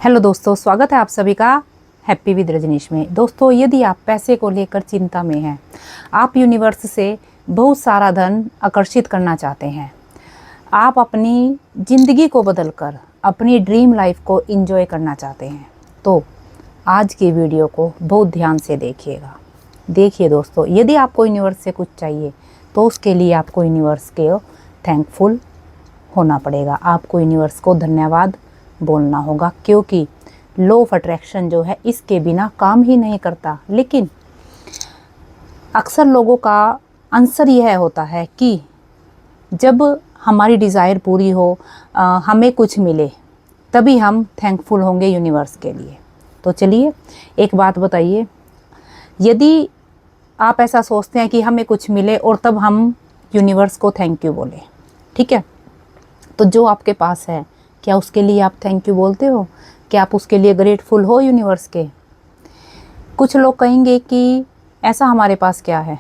Hello दोस्तों, स्वागत है आप सभी का हैप्पी विद रजनीश में। दोस्तों, यदि आप पैसे को लेकर चिंता में हैं, आप यूनिवर्स से बहुत सारा धन आकर्षित करना चाहते हैं, आप अपनी ज़िंदगी को बदलकर अपनी ड्रीम लाइफ को एंजॉय करना चाहते हैं, तो आज की वीडियो को बहुत ध्यान से देखिएगा। देखिए दोस्तों, यदि आपको यूनिवर्स से कुछ चाहिए तो उसके लिए आपको यूनिवर्स के थैंकफुल होना पड़ेगा। आपको यूनिवर्स को धन्यवाद बोलना होगा, क्योंकि लॉ ऑफ अट्रैक्शन जो है इसके बिना काम ही नहीं करता। लेकिन अक्सर लोगों का आंसर यह होता है कि जब हमारी डिज़ायर पूरी हो, हमें कुछ मिले, तभी हम थैंकफुल होंगे यूनिवर्स के लिए। तो चलिए एक बात बताइए, यदि आप ऐसा सोचते हैं कि हमें कुछ मिले और तब हम यूनिवर्स को थैंक यू बोलें, ठीक है, तो जो आपके पास है क्या उसके लिए आप थैंक यू बोलते हो? क्या आप उसके लिए ग्रेटफुल हो यूनिवर्स के? कुछ लोग कहेंगे कि ऐसा हमारे पास क्या है।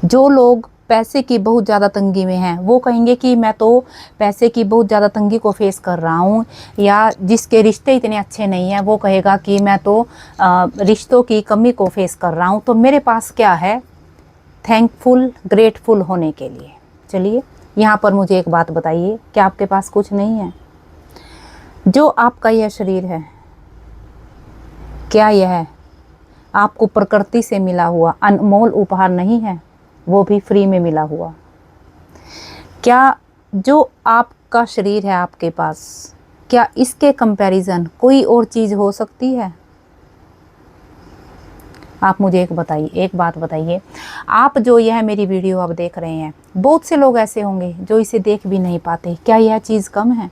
जो लोग पैसे की बहुत ज़्यादा तंगी में हैं वो कहेंगे कि मैं तो पैसे की बहुत ज़्यादा तंगी को फेस कर रहा हूँ, या जिसके रिश्ते इतने अच्छे नहीं हैं वो कहेगा कि मैं तो रिश्तों की कमी को फेस कर रहा हूँ। तो मेरे पास क्या है थैंकफुल ग्रेटफुल होने के लिए? चलिए यहाँ पर मुझे एक बात बताइए, क्या आपके पास कुछ नहीं है? जो आपका यह शरीर है, क्या यह आपको प्रकृति से मिला हुआ अनमोल उपहार नहीं है, वो भी फ्री में मिला हुआ? क्या जो आपका शरीर है आपके पास, क्या इसके कंपैरिजन कोई और चीज़ हो सकती है? आप मुझे एक बात बताइए, आप जो यह मेरी वीडियो आप देख रहे हैं, बहुत से लोग ऐसे होंगे जो इसे देख भी नहीं पाते। क्या यह चीज़ कम है?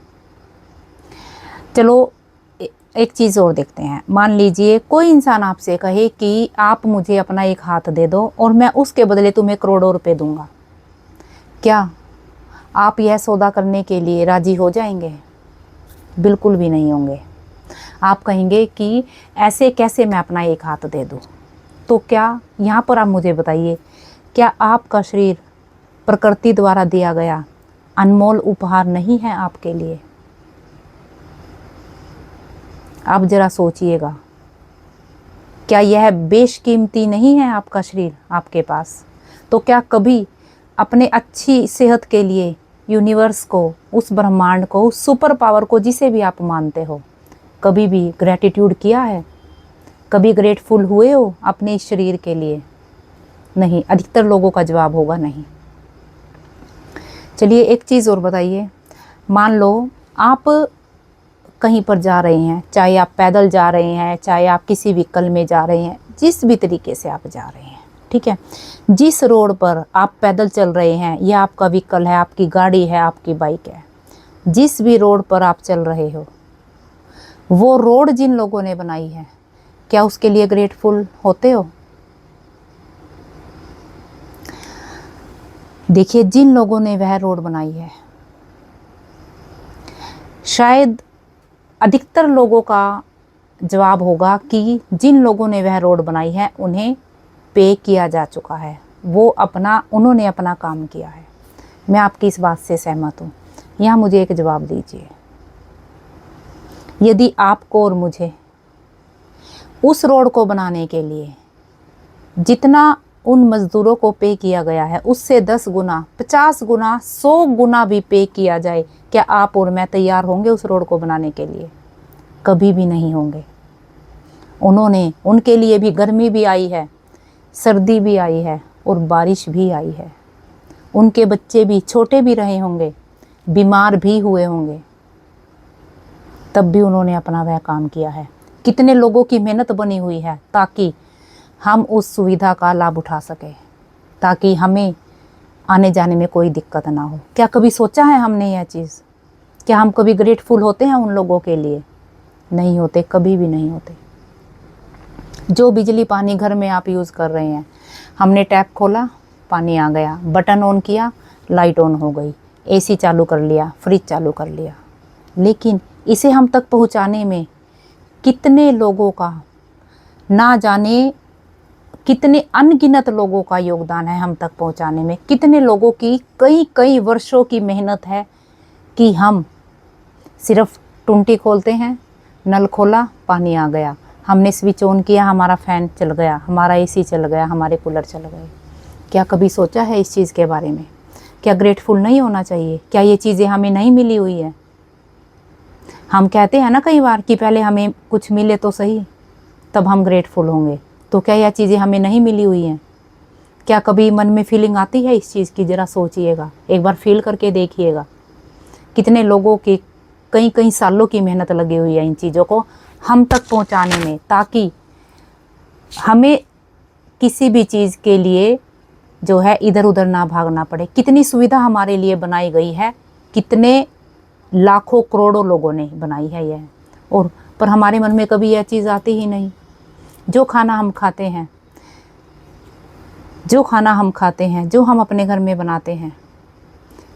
चलो एक चीज़ और देखते हैं। मान लीजिए कोई इंसान आपसे कहे कि आप मुझे अपना एक हाथ दे दो और मैं उसके बदले तुम्हें करोड़ों रुपए दूंगा, क्या आप यह सौदा करने के लिए राजी हो जाएंगे? बिल्कुल भी नहीं होंगे। आप कहेंगे कि ऐसे कैसे मैं अपना एक हाथ दे दूं? तो क्या यहाँ पर आप मुझे बताइए, क्या आपका शरीर प्रकृति द्वारा दिया गया अनमोल उपहार नहीं है आपके लिए? आप ज़रा सोचिएगा, क्या यह बेशकीमती नहीं है आपका शरीर आपके पास? तो क्या कभी अपने अच्छी सेहत के लिए यूनिवर्स को, उस ब्रह्मांड को, उस सुपर पावर को, जिसे भी आप मानते हो, कभी भी ग्रैटिट्यूड किया है? कभी ग्रेटफुल हुए हो अपने इस शरीर के लिए? नहीं, अधिकतर लोगों का जवाब होगा नहीं। चलिए एक चीज़ और बताइए, मान लो आप कहीं पर जा रहे हैं, चाहे आप पैदल जा रहे हैं, चाहे आप किसी व्हीकल में जा रहे हैं, जिस भी तरीके से आप जा रहे हैं, ठीक है, जिस रोड पर आप पैदल चल रहे हैं, यह आपका व्हीकल है, आपकी गाड़ी है, आपकी बाइक है, जिस भी रोड पर आप चल रहे हो, वो रोड जिन लोगों ने बनाई है, क्या उसके लिए ग्रेटफुल होते हो? देखिए, जिन लोगों ने वह रोड बनाई है, शायद अधिकतर लोगों का जवाब होगा कि जिन लोगों ने वह रोड बनाई है उन्हें पे किया जा चुका है, उन्होंने अपना काम किया है। मैं आपकी इस बात से सहमत हूँ। यहाँ मुझे एक जवाब दीजिए, यदि आपको और मुझे उस रोड को बनाने के लिए जितना उन मज़दूरों को पे किया गया है उससे 10 गुना, 50 गुना, 100 गुना भी पे किया जाए, क्या आप और मैं तैयार होंगे उस रोड को बनाने के लिए? कभी भी नहीं होंगे। उनके लिए भी गर्मी भी आई है, सर्दी भी आई है और बारिश भी आई है। उनके बच्चे भी छोटे भी रहे होंगे, बीमार भी हुए होंगे, तब भी उन्होंने अपना वह काम किया है। कितने लोगों की मेहनत बनी हुई है ताकि हम उस सुविधा का लाभ उठा सकें, ताकि हमें आने जाने में कोई दिक्कत ना हो। क्या कभी सोचा है हमने यह चीज़? क्या हम कभी ग्रेटफुल होते हैं उन लोगों के लिए? नहीं होते, कभी भी नहीं होते। जो बिजली पानी घर में आप यूज़ कर रहे हैं, हमने टैप खोला, पानी आ गया, बटन ऑन किया, लाइट ऑन हो गई, एसी चालू कर लिया, फ्रिज चालू कर लिया, लेकिन इसे हम तक पहुंचाने में कितने लोगों का, ना जाने कितने अनगिनत लोगों का योगदान है हम तक पहुंचाने में। कितने लोगों की कई कई वर्षों की मेहनत है कि हम सिर्फ टुंटी खोलते हैं, नल खोला, पानी आ गया, हमने स्विच ऑन किया, हमारा फ़ैन चल गया, हमारा एसी चल गया, हमारे कूलर चल गए। क्या कभी सोचा है इस चीज़ के बारे में? क्या ग्रेटफुल नहीं होना चाहिए? क्या ये चीज़ें हमें नहीं मिली हुई है? हम कहते हैं ना कई बार कि पहले हमें कुछ मिले तो सही, तब हम ग्रेटफुल होंगे। तो क्या यह चीज़ें हमें नहीं मिली हुई हैं? क्या कभी मन में फीलिंग आती है इस चीज़ की? ज़रा सोचिएगा, एक बार फील करके देखिएगा। कितने लोगों की कई कई सालों की मेहनत लगी हुई है इन चीज़ों को हम तक पहुंचाने में, ताकि हमें किसी भी चीज़ के लिए जो है इधर उधर ना भागना पड़े। कितनी सुविधा हमारे लिए बनाई गई है, कितने लाखों करोड़ों लोगों ने बनाई है यह, और पर हमारे मन में कभी यह चीज़ आती ही नहीं। जो खाना हम खाते हैं, जो हम अपने घर में बनाते हैं,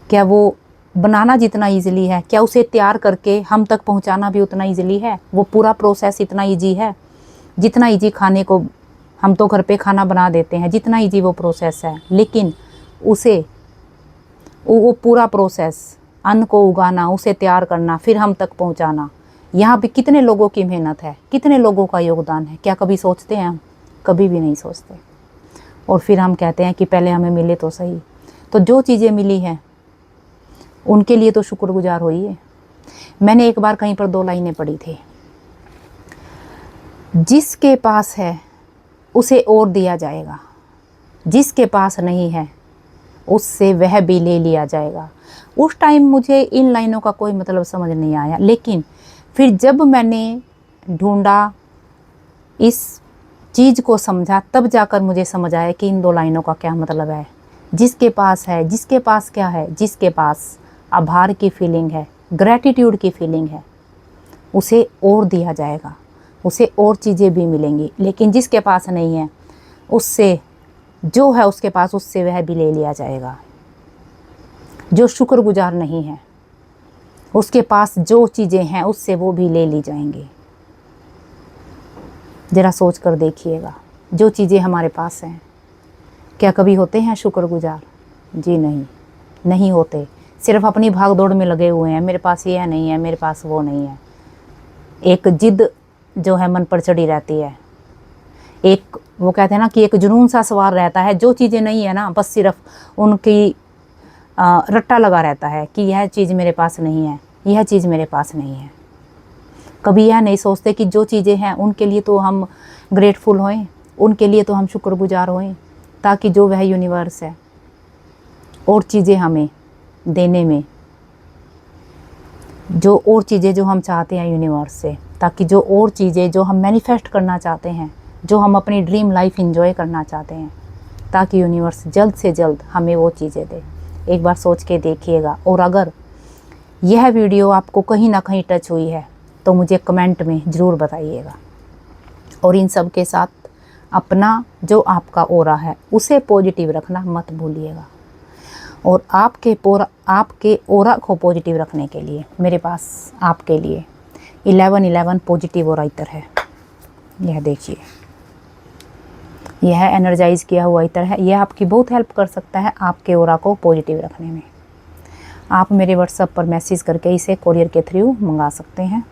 क्या वो बनाना जितना ईज़िली है, क्या उसे तैयार करके हम तक पहुंचाना भी उतना ईज़िली है? वो पूरा प्रोसेस इतना ईजी है जितना ईजी खाने को हम तो घर पे खाना बना देते हैं, जितना ईजी वो प्रोसेस है, लेकिन उसे वो पूरा प्रोसेस, अन्न को उगाना, उसे तैयार करना, फिर हम तक पहुंचाना, यहाँ पे कितने लोगों की मेहनत है, कितने लोगों का योगदान है? क्या कभी सोचते हैं हम? कभी भी नहीं सोचते। और फिर हम कहते हैं कि पहले हमें मिले तो सही। तो जो चीज़ें मिली हैं उनके लिए तो शुक्रगुजार होइए। मैंने एक बार कहीं पर 2 लाइनें पढ़ी थी, जिसके पास है उसे और दिया जाएगा, जिसके पास नहीं है उससे वह भी ले लिया जाएगा। उस टाइम मुझे इन लाइनों का कोई मतलब समझ नहीं आया, लेकिन फिर जब मैंने ढूंढा, इस चीज़ को समझा, तब जाकर मुझे समझ आया कि इन 2 लाइनों का क्या मतलब है। जिसके पास है, जिसके पास क्या है? जिसके पास आभार की फीलिंग है, ग्रैटिट्यूड की फीलिंग है, उसे और दिया जाएगा, उसे और चीज़ें भी मिलेंगी। लेकिन जिसके पास नहीं है, उससे जो है उसके पास, उससे वह भी ले लिया जाएगा। जो शुक्रगुजार नहीं है, उसके पास जो चीज़ें हैं उससे वो भी ले ली जाएंगी। ज़रा सोच कर देखिएगा, जो चीज़ें हमारे पास हैं, क्या कभी होते हैं शुक्रगुजार? जी नहीं, नहीं होते। सिर्फ अपनी भाग दौड़ में लगे हुए हैं, मेरे पास ये नहीं है, मेरे पास वो नहीं है। एक जिद जो है मन पर चढ़ी रहती है, एक वो कहते हैं ना कि एक जुनून सा सवार रहता है। जो चीज़ें नहीं है ना, बस सिर्फ उनकी रट्टा लगा रहता है कि यह चीज़ मेरे पास नहीं है, यह चीज़ मेरे पास नहीं है। कभी यह नहीं सोचते कि जो चीज़ें हैं उनके लिए तो हम ग्रेटफुल होएं, उनके लिए तो हम शुक्रगुजार होएं, ताकि जो वह यूनिवर्स है और चीज़ें हमें देने में, जो और चीज़ें जो हम चाहते हैं यूनिवर्स से, ताकि जो और चीज़ें जो हम मैनिफेस्ट करना चाहते हैं, जो हम अपनी ड्रीम लाइफ एंजॉय करना चाहते हैं, ताकि यूनिवर्स जल्द से जल्द हमें वो चीज़ें दे। एक बार सोच के देखिएगा। और अगर यह वीडियो आपको कहीं ना कहीं टच हुई है तो मुझे कमेंट में ज़रूर बताइएगा। और इन सब के साथ अपना जो आपका ऑरा है उसे पॉजिटिव रखना मत भूलिएगा। और आपके ऑरा को पॉजिटिव रखने के लिए मेरे पास आपके लिए 1111 पॉजिटिव ऑरा इत्र है। यह देखिए, यह एनर्जाइज किया हुआ इत्र है। यह आपकी बहुत हेल्प कर सकता है आपके ऑरा को पॉजिटिव रखने में। आप मेरे व्हाट्सएप पर मैसेज करके इसे कोरियर के थ्रू मंगा सकते हैं।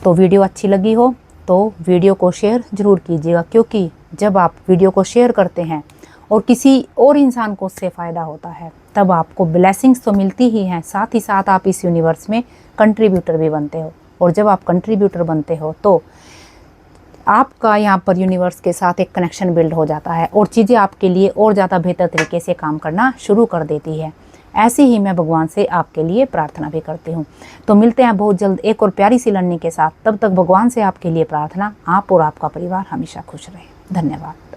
तो वीडियो अच्छी लगी हो तो वीडियो को शेयर ज़रूर कीजिएगा, क्योंकि जब आप वीडियो को शेयर करते हैं और किसी और इंसान को उससे फ़ायदा होता है, तब आपको ब्लेसिंग्स तो मिलती ही हैं, साथ ही साथ आप इस यूनिवर्स में कंट्रीब्यूटर भी बनते हो। और जब आप कंट्रीब्यूटर बनते हो तो आपका यहाँ पर यूनिवर्स के साथ एक कनेक्शन बिल्ड हो जाता है और चीज़ें आपके लिए और ज़्यादा बेहतर तरीके से काम करना शुरू कर देती है। ऐसे ही मैं भगवान से आपके लिए प्रार्थना भी करती हूँ। तो मिलते हैं बहुत जल्द एक और प्यारी सी लर्निंग के साथ। तब तक भगवान से आपके लिए प्रार्थना, आप और आपका परिवार हमेशा खुश रहे। धन्यवाद।